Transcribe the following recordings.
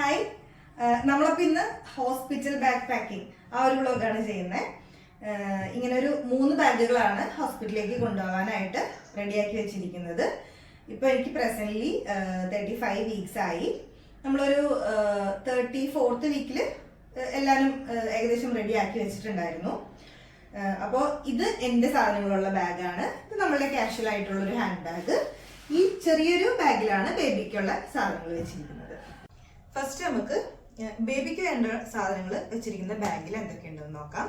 Hi, നമ്മളപ്പോൾ ഇന്ന് hospital bag packing ആ ഒരു വ്ളോഗാണ് ചെയ്യുന്നത്. ഇങ്ങനെ ഒരു 3 ബാഗുകളാണ് ഹോസ്പിറ്റലിലേക്ക് കൊണ്ടുപോകാനായിട്ട് റെഡിയാക്കി വെച്ചിരിക്കുന്നത്. ഇപ്പോൾ എനിക്ക് പ്രസന്റ്ലി 35 വീക്സ് ആയി. നമ്മളൊരു 34th വീക്കിൽ എല്ലാവരും ഏകദേശം റെഡിയാക്കി വെച്ചിട്ടുണ്ടായിരുന്നു. അപ്പോൾ ഇത് എൻ്റെ സാധനങ്ങളുള്ള ബാഗാണ്. ഇത് നമ്മളുടെ കാഷ്വൽ ആയിട്ടുള്ളൊരു ഹാൻഡ് ബാഗ്. ഈ ചെറിയൊരു ബാഗിലാണ് ബേബിക്കുള്ള സാധനങ്ങൾ വെച്ചിരിക്കുന്നത്. ഫസ്റ്റ് നമുക്ക് ബേബിക്ക് വേണ്ട സാധനങ്ങൾ വെച്ചിരിക്കുന്ന ബാഗിൽ എന്തൊക്കെയുണ്ടെന്ന് നോക്കാം.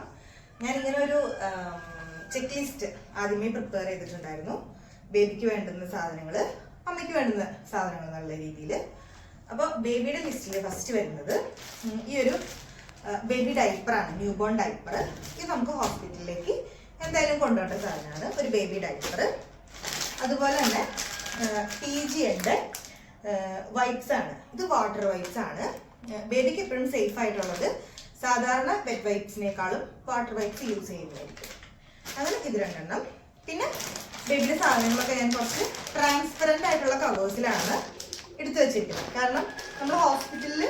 ഞാനിങ്ങനെ ഒരു ചെക്ക് ലിസ്റ്റ് ആദ്യമേ പ്രിപ്പയർ ചെയ്തിട്ടുണ്ടായിരുന്നു. ബേബിക്ക് വേണ്ടുന്ന സാധനങ്ങൾ, അമ്മയ്ക്ക് വേണ്ടുന്ന സാധനങ്ങൾ എന്നുള്ള രീതിയിൽ. അപ്പോൾ ബേബിയുടെ ലിസ്റ്റിൽ ഫസ്റ്റ് വരുന്നത് ഈ ഒരു ബേബി ഡൈപ്പറാണ്, ന്യൂ ബോൺ ഡൈപ്പർ. ഇത് നമുക്ക് ഹോസ്പിറ്റലിലേക്ക് എന്തായാലും കൊണ്ടുപോകേണ്ട സാധനമാണ്, ഒരു ബേബി ഡൈപ്പർ. അതുപോലെ തന്നെ PGയുടെ വൈപ്സ് ആണ്. ഇത് വാട്ടർ വൈപ്സ് ആണ്. ബേബിക്ക് എപ്പോഴും സേഫ് ആയിട്ടുള്ളത് സാധാരണ വെറ്റ് വൈപ്സിനേക്കാളും വാട്ടർ വൈപ്സ് യൂസ് ചെയ്യുന്നതായിരിക്കും. അങ്ങനെ ഇത് 2 എണ്ണം. പിന്നെ ബേബിയുടെ സാധനങ്ങളൊക്കെ ഞാൻ കുറച്ച് ട്രാൻസ്പെറൻ്റ് ആയിട്ടുള്ള കവേഴ്സിലാണ് എടുത്തു വെച്ചിരിക്കുന്നത്. കാരണം നമ്മൾ ഹോസ്പിറ്റലിൽ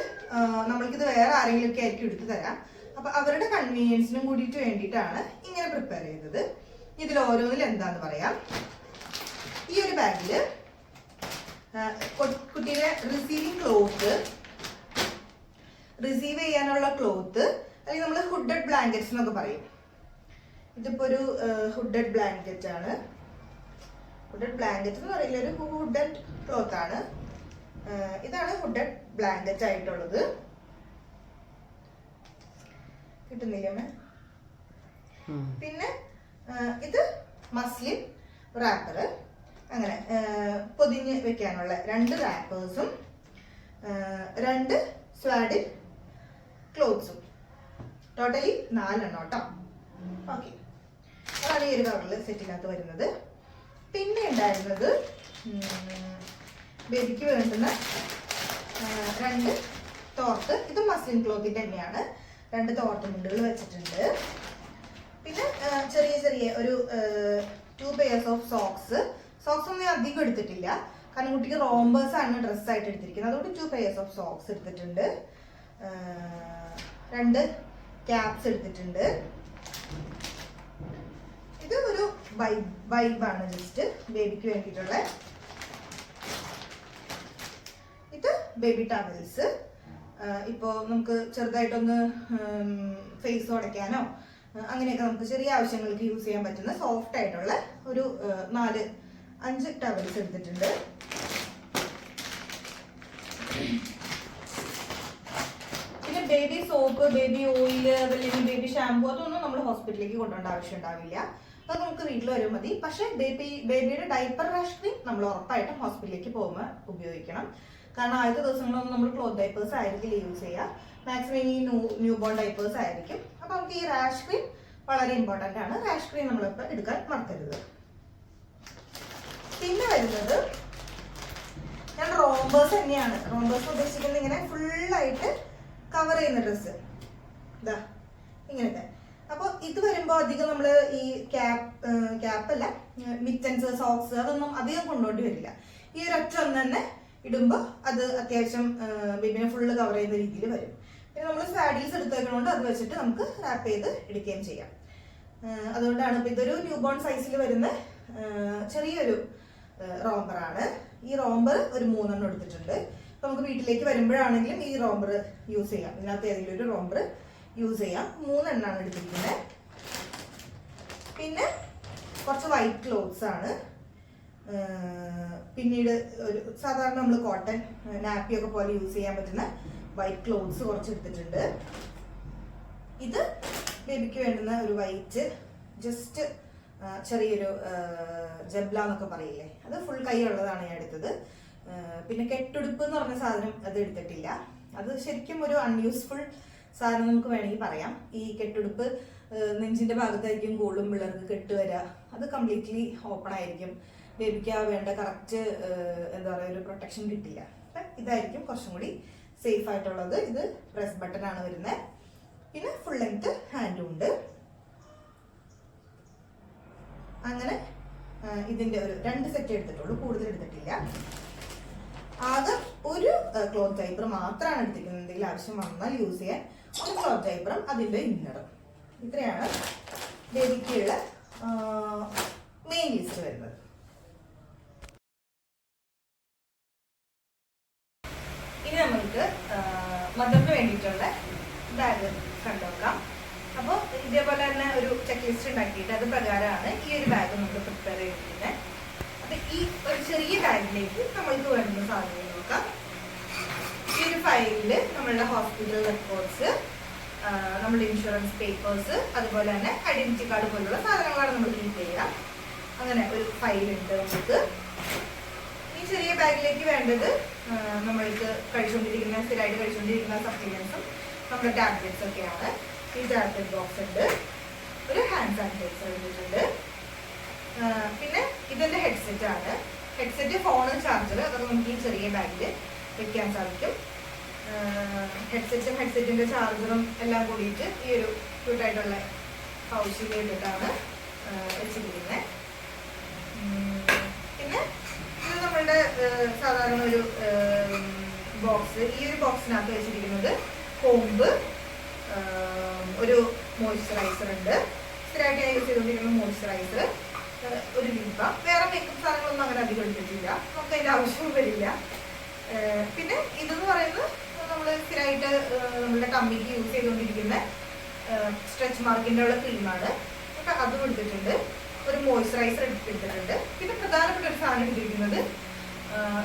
നമ്മൾക്കിത് വേറെ ആരെങ്കിലുമൊക്കെ ആയിരിക്കും എടുത്തു തരാം. അപ്പം അവരുടെ കൺവീനിയൻസിനും കൂടിയിട്ട് വേണ്ടിയിട്ടാണ് ഇങ്ങനെ പ്രിപ്പയർ ചെയ്തത്. ഇതിൽ ഓരോന്നിൽ എന്താന്ന് പറയാം. ഈ ഒരു ബാഗിൽ കുട്ടിയുടെ റിസീവ് ചെയ്യാനുള്ള ക്ലോത്ത്, അല്ലെങ്കിൽ നമ്മൾ ഹുഡഡ് ബ്ലാങ്കറ്റ്സ് എന്നൊക്കെ പറയും. ഇതിപ്പോ ഒരു ഹുഡഡ് ബ്ലാങ്കറ്റ് ആണ്. ഹുഡഡ് ബ്ലാങ്കറ്റ് എന്ന് പറയില്ല, ഒരു ഹുഡഡ് ക്ലോത്ത് ആണ്. ഇതാണ് ഹുഡഡ് ബ്ലാങ്കറ്റ് ആയിട്ടുള്ളത്. കിട്ടുന്നില്ല. പിന്നെ ഇത് മസ്ലിൻ റാപ്പർ. അങ്ങനെ പൊതിഞ്ഞ് വെക്കാനുള്ള 2 റാപ്പേഴ്സും 2 സ്വാഡിൽ ക്ലോത്ത്സും. ടോട്ടലി 4 എണ്ണം കേട്ടോ. ഓക്കെ, അതാണ് ഈ ഒരു കവറിൽ സെറ്റിനകത്ത് വരുന്നത്. പിന്നെ ഉണ്ടായിരുന്നത് ബേബിക്ക് വേണ്ടുന്ന 2 തോർത്ത്. ഇത് മസ്ലിൻ ക്ലോത്തിൻ്റെ തന്നെയാണ്. 2 തോർത്ത് മുണ്ടുകൾ വെച്ചിട്ടുണ്ട്. പിന്നെ ചെറിയ ഒരു 2 pairs ഓഫ് സോക്സ് ഒന്നും അധികം എടുത്തിട്ടില്ല, കാരണം കുട്ടിക്ക് റോംബേഴ്സ് ആണ് ഡ്രസ്സായിട്ട് എടുത്തിരിക്കുന്നത്. അതുകൊണ്ട് 2 pairs ഓഫ് സോക്സ് എടുത്തിട്ടുണ്ട്. 2 ക്യാപ്സ് എടുത്തിട്ടുണ്ട്. ഇത് ഒരു വൈബാണ്, ജസ്റ്റ് ബേബിക്ക് വേണ്ടിയിട്ടുള്ള. ഇത് ബേബി ടവൽസ്. ഇപ്പോൾ നമുക്ക് ചെറുതായിട്ടൊന്ന് ഫേസ് ഉടയ്ക്കാനോ അങ്ങനെയൊക്കെ നമുക്ക് ചെറിയ ആവശ്യങ്ങൾക്ക് യൂസ് ചെയ്യാൻ പറ്റുന്ന സോഫ്റ്റ് ആയിട്ടുള്ള ഒരു 4-5 ടവൽസ് എടുത്തിട്ടുണ്ട്. പിന്നെ ബേബി സോപ്പ്, ബേബി ഓയിൽ, അതല്ലെങ്കിൽ ബേബി ഷാമ്പു, അതൊന്നും നമ്മൾ ഹോസ്പിറ്റലിലേക്ക് കൊണ്ടുപോകേണ്ട ആവശ്യം ഉണ്ടാവില്ല. അത് നമുക്ക് വീട്ടിൽ വരും മതി. പക്ഷേ ബേബിയുടെ ഡൈപ്പർ റാഷ് ക്രീം നമ്മൾ ഉറപ്പായിട്ടും ഹോസ്പിറ്റലിലേക്ക് പോകുമ്പോൾ ഉപയോഗിക്കണം. കാരണം ആദ്യത്തെ ദിവസങ്ങളൊന്നും നമ്മൾ ക്ലോത്ത് ഡൈപ്പേഴ്സ് ആയിരിക്കില്ല യൂസ് ചെയ്യുക. മാക്സിമം ഈ ന്യൂ ബോൺ ഡൈപ്പേഴ്സ് ആയിരിക്കും. അപ്പോൾ നമുക്ക് ഈ റാഷ് ക്രീം വളരെ ഇമ്പോർട്ടൻ്റ് ആണ്. റാഷ് ക്രീം നമ്മളിപ്പോൾ എടുക്കാൻ മറക്കരുത്. പിന്നെ വരുന്നത് ഞാൻ റോംബേഴ്സ് തന്നെയാണ്. റോംബേഴ്സ് ഉദ്ദേശിക്കുന്നത് ഇങ്ങനെ ഫുള്ളായിട്ട് കവർ ചെയ്യുന്ന ഡ്രസ്സ്, ഇതാ ഇങ്ങനത്തെ. അപ്പോൾ ഇത് വരുമ്പോൾ അധികം നമ്മൾ ഈ ക്യാപ്പല്ല, മിറ്റൻസ്, സോക്സ് അതൊന്നും അധികം കൊണ്ടുപോണ്ടി വരില്ല. ഈ ഒരു ഒറ്റ ഒന്ന് തന്നെ ഇടുമ്പോൾ അത് അത്യാവശ്യം ബേബിനെ ഫുള്ള് കവർ ചെയ്യുന്ന രീതിയിൽ വരും. പിന്നെ നമ്മൾ സാഡീസ് എടുത്തേക്കണോണ്ട് അത് വെച്ചിട്ട് നമുക്ക് റാപ്പ് ചെയ്ത് എടുക്കുകയും ചെയ്യാം. അതുകൊണ്ടാണ് ഇപ്പോൾ ഇതൊരു ന്യൂ ബോൺ സൈസിൽ വരുന്ന ചെറിയൊരു റോംബറാണ്. ഈ റോംബർ ഒരു 3 എണ്ണം എടുത്തിട്ടുണ്ട്. അപ്പോൾ നമുക്ക് വീട്ടിലേക്ക് വരുമ്പോഴാണെങ്കിലും ഈ റോംബർ യൂസ് ചെയ്യാം. ഇതിനകത്ത് ഏതെങ്കിലും ഒരു റോംബർ യൂസ് ചെയ്യാം. 3 എണ്ണമാണ് എടുത്തിരിക്കുന്നത്. പിന്നെ കുറച്ച് വൈറ്റ് ക്ലോത്ത്സ് ആണ്. പിന്നീട് ഒരു സാധാരണ നമ്മൾ കോട്ടൺ നാപ്പിയൊക്കെ പോലെ യൂസ് ചെയ്യാൻ പറ്റുന്ന വൈറ്റ് ക്ലോത്ത്സ് കുറച്ച് എടുത്തിട്ടുണ്ട്. ഇത് ബേബിക്ക് വേണ്ടുന്ന ഒരു വൈറ്റ് ജസ്റ്റ് ചെറിയൊരു ജബ്ല എന്നൊക്കെ പറയില്ലേ, അത് ഫുൾ കൈ ഉള്ളതാണ് ഞാൻ എടുത്തത്. പിന്നെ കെട്ടുടുപ്പ് എന്ന് പറഞ്ഞ സാധനം അത് എടുത്തിട്ടില്ല. അത് ശരിക്കും ഒരു അൺയൂസ്ഫുൾ സാധനം നമുക്ക് വേണമെങ്കിൽ പറയാം. ഈ കെട്ടുടുപ്പ് നെഞ്ചിന്റെ ഭാഗത്തായിരിക്കും കൂടുതലും പിള്ളേർക്ക് കെട്ടുവരിക. അത് കംപ്ലീറ്റ്ലി ഓപ്പൺ ആയിരിക്കും. ബേബിക്ക് വേണ്ട കറക്റ്റ് എന്താ പറയുക ഒരു പ്രൊട്ടക്ഷൻ കിട്ടില്ല. ഇതായിരിക്കും കുറച്ചും കൂടി സേഫ് ആയിട്ടുള്ളത്. ഇത് പ്രസ് ബട്ടൺ ആണ് വരുന്നത്. പിന്നെ ഫുൾ ലെങ്ത് ഹാൻഡും ഉണ്ട്. അങ്ങനെ ഇതിന്റെ ഒരു 2 സെറ്റ് എടുത്തിട്ടുള്ളൂ, കൂടുതൽ എടുത്തിട്ടില്ല. ആകെ ഒരു ക്ലോത്ത് ഡൈപ്പർ മാത്രമാണ് എടുത്തിരിക്കുന്നത്. എന്തെങ്കിലും ആവശ്യം വന്നാൽ യൂസ് ചെയ്യാൻ ഒരു ക്ലോത്ത് ഡൈപ്പറും അതിൻ്റെ ഇന്നറും. ഇത്രയാണ് ബേബിക്കുള്ള മെയിൻ ലിസ്റ്റ് വരുന്നത്. ഇനി നമ്മൾക്ക് മദറിന് വേണ്ടിയിട്ടുള്ള ബാഗ് കണ്ടുനോക്കാം. അപ്പോൾ ഇതേപോലെ തന്നെ ഒരു ചെക്ക് ലിസ്റ്റ് ഉണ്ടാക്കിയിട്ട് അത് പ്രകാരമാണ് ഈ ഒരു ബാഗ് നമ്മൾ പ്രിപ്പയർ ചെയ്തിരിക്കുന്നത്. അപ്പം ഈ ഒരു ചെറിയ ബാഗിലേക്ക് നമ്മൾക്ക് വേണ്ടുന്ന സാധനങ്ങൾ നോക്കാം. ഈ ഒരു ഫയലിൽ നമ്മളുടെ ഹോസ്പിറ്റൽ റെക്കോർഡ്സ്, നമ്മുടെ ഇൻഷുറൻസ് പേപ്പേഴ്സ്, അതുപോലെ തന്നെ ഐഡന്റിറ്റി കാർഡ് പോലുള്ള സാധനങ്ങളാണ് നമ്മൾ കീപ്പ് ചെയ്യുക. അങ്ങനെ ഒരു ഫയലുണ്ട് നമുക്ക്. ഈ ചെറിയ ബാഗിലേക്ക് വേണ്ടത് നമ്മൾക്ക് സ്ഥിരമായിട്ട് കഴിച്ചുകൊണ്ടിരിക്കുന്ന സപ്ലിമെന്റ്സും നമ്മുടെ ടാബ്ലറ്റ്സ് ഒക്കെയാണ്. ഈ ടാബ്ലറ്റ് ബോക്സ് ഉണ്ട്, ഒരു ഹാൻഡ് സാനിറ്റൈസർ എടുത്തിട്ടുണ്ട്. പിന്നെ ഇതെന്റെ ഹെഡ്സെറ്റ് ആണ്. ഹെഡ്സെറ്റ്, ഫോണ്, ചാർജർ അതൊക്കെ നമുക്ക് ഈ ചെറിയ ബാഗിൽ വെക്കാൻ സാധിക്കും. ഹെഡ്സെറ്റിന്റെ ചാർജറും എല്ലാം കൂടിയിട്ട് ഈ ഒരു ക്യൂട്ടായിട്ടുള്ള പൗച്ചിൽ ഇട്ടിട്ടാണ് വെച്ചിരിക്കുന്നത്. പിന്നെ ഇത് നമ്മളുടെ സാധാരണ ഒരു ബോക്സ്. ഈ ഒരു ബോക്സിനകത്ത് വെച്ചിരിക്കുന്നത് കോമ്പ്, ഒരു മോയ്സ്ചറൈസർ ഉണ്ട്, സ്ഥിരമായിട്ട് ഞാൻ യൂസ് ചെയ്തുകൊണ്ടിരിക്കുന്ന മോയ്സ്ചറൈസർ, ഒരു ലിപ് ബാം. വേറെ മേക്കപ്പ് സാധനങ്ങളൊന്നും അങ്ങനെ അധികം എടുത്തിട്ടില്ല, നമുക്ക് അതിൻ്റെ ആവശ്യവും വരില്ല. പിന്നെ ഇതെന്ന് പറയുന്നത് നമ്മൾ സ്ഥിരമായിട്ട് നമ്മുടെ ടമ്മിക്ക് യൂസ് ചെയ്തുകൊണ്ടിരിക്കുന്ന സ്ട്രെച്ച് മാർക്കിൻ്റെ ഉള്ള ക്രീമാണ്. അപ്പം അതും എടുത്തിട്ടുണ്ട്. ഒരു മോയ്സ്ചറൈസർ എടുത്തിട്ടുണ്ട്. പിന്നെ പ്രധാനപ്പെട്ട ഒരു സാധനം എടുത്തിരിക്കുന്നത്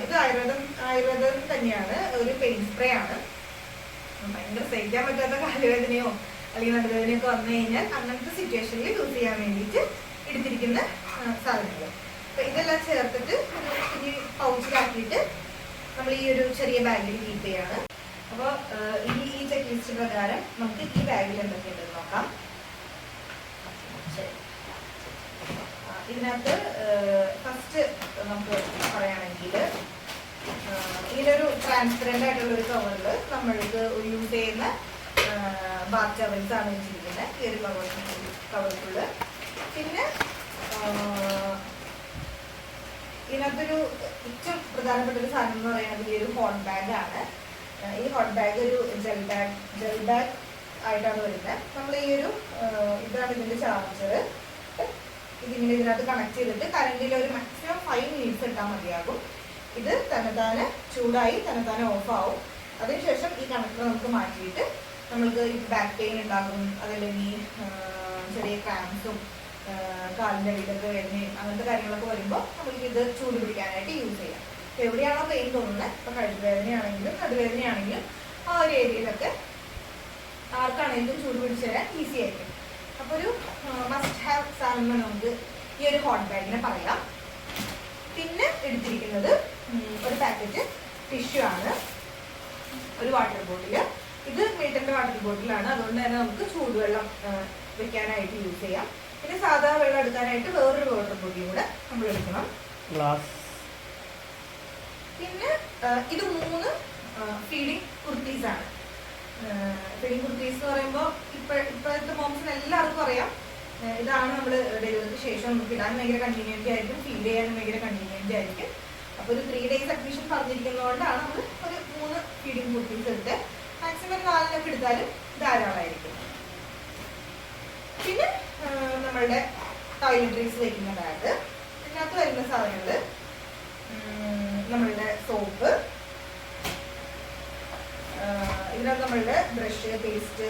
ഇത് ആയുർവേദം തന്നെയാണ്, ഒരു പെയിൻ സ്പ്രേ ആണ്. ഭയങ്കര സഹിക്കാൻ പറ്റാത്ത കാലുവേദനയോ അല്ലെങ്കിൽ നടുവേദനയൊക്കെ വന്നു കഴിഞ്ഞാൽ അങ്ങനത്തെ സിറ്റുവേഷനിൽ യൂസ് ചെയ്യാൻ വേണ്ടിയിട്ട് എടുത്തിരിക്കുന്ന സാധനങ്ങൾ. അപ്പം ഇതെല്ലാം ചേർത്തിട്ട് ഒരു കുഞ്ഞി പൗച്ചിലാക്കിയിട്ട് നമ്മൾ ഈ ഒരു ചെറിയ ബാഗിൽ കീപ്പ് ചെയ്യാണ്. അപ്പോൾ ഈ ചെക്ക് ലിസ്റ്റ് പ്രകാരം നമുക്ക് ഈ ബാഗിൽ എന്തൊക്കെയുണ്ടെന്ന് നോക്കാം. ശരി, ഇതിനകത്ത് ഫസ്റ്റ് നമുക്ക് പറയുകയാണെങ്കിൽ ഇതിലൊരു ട്രാൻസ്പെറൻ്റ് ആയിട്ടുള്ള ഒരു കവറിൽ നമ്മൾക്ക് യൂസ് ചെയ്യുന്ന ബാത്ത് ടവൽസ് ആണ് വെച്ചിരിക്കുന്നത്, ഈ ഒരു കവറിക്കുള്ള. പിന്നെ ഇതിനകത്തൊരു ഏറ്റവും പ്രധാനപ്പെട്ട ഒരു സാധനം എന്ന് പറയുന്നത് ഈ ഒരു ഹോട്ട് ബാഗ് ആണ്. ഈ ഹോട്ട് ബാഗ് ഒരു ജെൽ ബാഗ് ആയിട്ടാണ് വരുന്നത്. നമ്മൾ ഈ ഒരു ഇതാണ് ഇതിൻ്റെ ചാർജർ. ഇതിങ്ങനെ ഇതിനകത്ത് കണക്ട് ചെയ്തിട്ട് കറണ്ടിൽ ഒരു മാക്സിമം 5 മിനിറ്റ്സ് ഇട്ടാൽ മതിയാകും. ഇത് തന്നെത്താനെ ചൂടായി തന്നെത്താനെ ഓഫാവും. അതിനുശേഷം ഈ കണക്ടർ നമുക്ക് മാറ്റിയിട്ട് നമ്മൾക്ക് ഈ ബാക്ക് പെയിൻ ഉണ്ടാകും, അതല്ലെങ്കിൽ ചെറിയ ക്രാംസും കാലിൻ്റെ അടിയിലൊക്കെ വേദനയും അങ്ങനത്തെ കാര്യങ്ങളൊക്കെ വരുമ്പോൾ നമുക്ക് ഇത് ചൂട് പിടിക്കാനായിട്ട് യൂസ് ചെയ്യാം. അപ്പോൾ എവിടെയാണോ പെയിൻ തോന്നുന്നത്, ഇപ്പോൾ കഴുത്തുവേദനയാണെങ്കിലും നടുവേദനയാണെങ്കിലും ആ ഒരു ഏരിയയിലൊക്കെ ആർക്കാണെങ്കിലും ചൂട് പിടിച്ചു തരാൻ ഈസി ആയിരിക്കും. അപ്പോൾ ഒരു മസ്റ്റ് ഹാവ് സാധനം നമുക്ക് ഈ ഒരു ഹോട്ട് ബാഗിനെ പറയാം. പിന്നെ എടുത്തിരിക്കുന്നത് ഒരു പാക്കറ്റ് ടിഷ്യൂ ആണ്, ഒരു വാട്ടർ ബോട്ടിൽ. ഇത് മിൽട്ടൻ്റെ വാട്ടർ ബോട്ടിലാണ്, അതുകൊണ്ട് തന്നെ നമുക്ക് ചൂടുവെള്ളം വെക്കാനായിട്ട് യൂസ് ചെയ്യാം. പിന്നെ സാധാ വെള്ളം എടുക്കാനായിട്ട് വേറൊരു വാട്ടർ ബോട്ടിൽ കൂടെ നമ്മൾ എടുക്കണം. പിന്നെ ഇത് 3 ഫീഡിങ് കുർത്തീസ് ആണ്. ഫീഡിങ് കുർത്തീസ് എന്ന് പറയുമ്പോൾ ഇപ്പോഴത്തെ മോംസിന് എല്ലാവർക്കും അറിയാം, ഇതാണ് നമ്മൾ ഡെലിവറിക്ക് ശേഷം നമുക്ക് ഇടാൻ ഭയങ്കര കൺവീനിയൻറ്റ് ആയിരിക്കും, ഫീഡ് ചെയ്യാനും ഭയങ്കര കൺവീനിയൻറ്റ് ആയിരിക്കും. അപ്പോൾ ഒരു 3 days അഡ്മിഷൻ പറഞ്ഞിരിക്കുന്നതുകൊണ്ടാണ് നമ്മൾ ഒരു 3 ഫീഡിങ് കുർത്തീസ് എടുത്ത് മാക്സിമം 4 എടുത്താലും ധാരാളമായിരിക്കും. പിന്നെ നമ്മളുടെ ടോയ്ലറ്ററീസ് വയ്ക്കുന്ന ബാഗ്. ഇതിനകത്ത് വരുന്ന സാധനങ്ങൾ നമ്മളുടെ സോപ്പ്, ഇതിനകത്ത് നമ്മളുടെ ബ്രഷ്, പേസ്റ്റ്,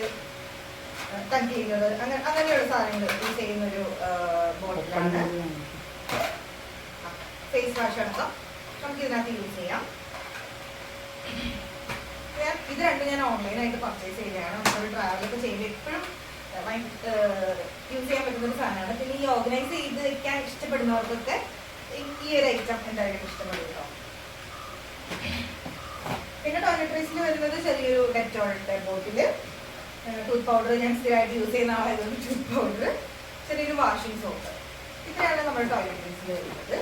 ടങ് ക്ലീനർ, അങ്ങനെയുള്ള സാധനങ്ങൾ യൂസ് ചെയ്യുന്നൊരു ബോട്ടിലാണ്. ഫേസ് വാഷ് അടക്കം നമുക്ക് ഇതിനകത്ത് യൂസ് ചെയ്യാം. ഇത് രണ്ടും ഞാൻ ഓൺലൈനായിട്ട് പർച്ചേസ് ചെയ്തതാണ്. നമ്മളൊരു ട്രാവലൊക്കെ ചെയ്യുമ്പോൾ എപ്പോഴും യൂസ് ചെയ്യാൻ പറ്റുന്നൊരു സാധനമാണ്. പിന്നെ ഈ ഓർഗനൈസ് ചെയ്ത് വെക്കാൻ ഇഷ്ടപ്പെടുന്നവർക്കൊക്കെ ഈ ഒരു ഐറ്റം എന്തായാലും ഇഷ്ടപ്പെടും കേട്ടോ. പിന്നെ ടോയ്ലറ്ററീസിൽ വരുന്നത് ചെറിയൊരു ഡെറ്റോളിൻ്റെ ബോട്ടിൽ, ടൂത്ത് പൗഡർ, ഞാൻ സ്ഥിരമായിട്ട് യൂസ് ചെയ്യുന്ന ആളായതുകൊണ്ട് ടൂത്ത് പൗഡർ, ചെറിയൊരു വാഷിംഗ് സോപ്പ്. ഇത്രയാണ് നമ്മുടെ ടോയ്ലറ്ററീസിൽ വരുന്നത്.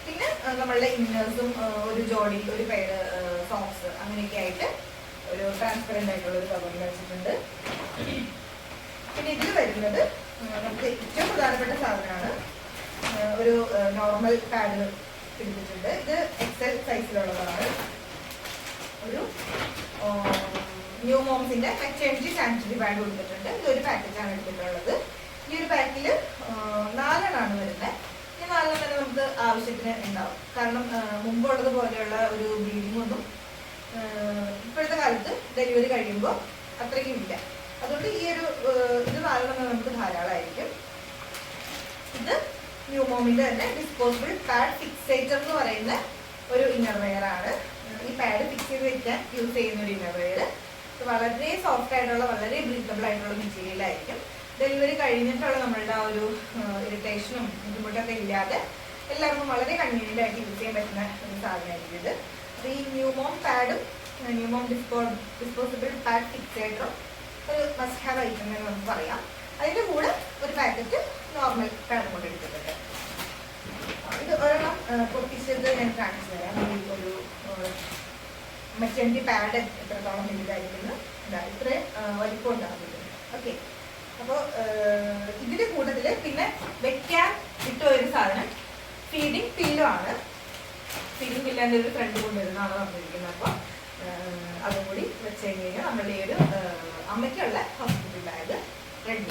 പിന്നെ നമ്മളുടെ ഇന്നേഴ്സും ഒരു ജോഡി, ഒരു പെയർ സോക്സ് അങ്ങനെയൊക്കെ ആയിട്ട് ഒരു ട്രാൻസ്പെറൻ്റ് ആയിട്ടുള്ള ഒരു കവറിൽ വെച്ചിട്ടുണ്ട്. പിന്നെ ഇതിൽ വരുന്നത് നമുക്ക് ഏറ്റവും പ്രധാനപ്പെട്ട സാധനമാണ് ഒരു നോർമൽ പാഡ് എടുത്തിട്ടുണ്ട്. ഇത് എക്സൽ സൈസിലുള്ളതാണ്. ഒരു ന്യൂ മോംസിന്റെ മെറ്റേണിറ്റി സാനിറ്ററി പാഡ് കൊടുത്തിട്ടുണ്ട്. ഇതൊരു പാക്കറ്റാണ് എടുത്തിട്ടുള്ളത്. ഈ ഒരു പാക്കിൽ 4 വരുന്നത്. ഈ 4 തന്നെ നമുക്ക് ആവശ്യത്തിന് ഉണ്ടാവും. കാരണം മുമ്പുള്ളത് പോലെയുള്ള ഒരു ബ്ലീഡിംഗ് ഒന്നും ഇപ്പോഴത്തെ കാലത്ത് ഡെലിവറി കഴിയുമ്പോൾ അത്രയ്ക്കും ഇല്ല. അതുകൊണ്ട് ഈ ഒരു ഇത് 4 നമുക്ക് ധാരാളമായിരിക്കും. ഇത് ന്യൂ മോമിന്റെ തന്നെ ഡിസ്പോസിബിൾ പാഡ് ഫിക്സേറ്റർ എന്ന് പറയുന്ന ഒരു ഇന്നർ വെയർ ആണ്. ഈ പാഡ് ഫിക്സ് ചെയ്ത് വെക്കാൻ യൂസ് ചെയ്യുന്ന ഒരു ഇന്നർ വെയർ. വളരെ സോഫ്റ്റ് ആയിട്ടുള്ള, വളരെ ബ്രീത്തബിൾ ആയിട്ടുള്ള മെറ്റീരിയൽ ആയിരിക്കും. ഡെലിവറി കഴിഞ്ഞിട്ടുള്ള നമ്മളുടെ ആ ഒരു ഇറിറ്റേഷനും ബുദ്ധിമുട്ടൊക്കെ ഇല്ലാതെ എല്ലാവർക്കും വളരെ കൺവീനിയൻ്റ് ആയിട്ട് യൂസ് ചെയ്യാൻ പറ്റുന്ന ഒരു സാധനമായിരിക്കും ഇത്. അപ്പോൾ ഈ ന്യൂമോം പാഡും ന്യൂമോം ഡിസ്പോസിബിൾ പാഡ് ഫിക്സേറ്ററും ഒരു മസ്റ്റ് ഹാവ് ഐറ്റം എന്ന് നമുക്ക് പറയാം. അതിൻ്റെ കൂടെ ഒരു പാക്കറ്റ് നോർമൽ പാഡ് കൊണ്ട് എടുത്തിട്ടുണ്ട്. ഇത് ഒരെണ്ണം പൊട്ടിച്ചത് ഞാൻ കാണിച്ചു തരാം. ഈ ഒരു മെറ്റേണിറ്റി പാഡ് എത്രത്തോളം വലുതായിരിക്കുന്നു. ഇത്രയും വലിപ്പം ഉണ്ടാകുന്നുണ്ട്. ഓക്കെ, അപ്പോൾ ഇതിൻ്റെ കൂട്ടത്തിൽ പിന്നെ വെക്കാൻ ഇട്ട ഒരു സാധനം ഫീഡിങ് പില്ലോ ആണ്. ഫീഡിങ് പില്ലിൻ്റെ ഒരു ഫ്രണ്ട് കൊണ്ടുവരുന്നതാണ് പറഞ്ഞിരിക്കുന്നത്. അപ്പോൾ അതും കൂടി വെച്ച് കഴിഞ്ഞ് കഴിഞ്ഞാൽ നമ്മളുടെ ഈ ഒരു അമ്മയ്ക്കുള്ള ഹോസ്പിറ്റൽ ബാഗ് റെഡി.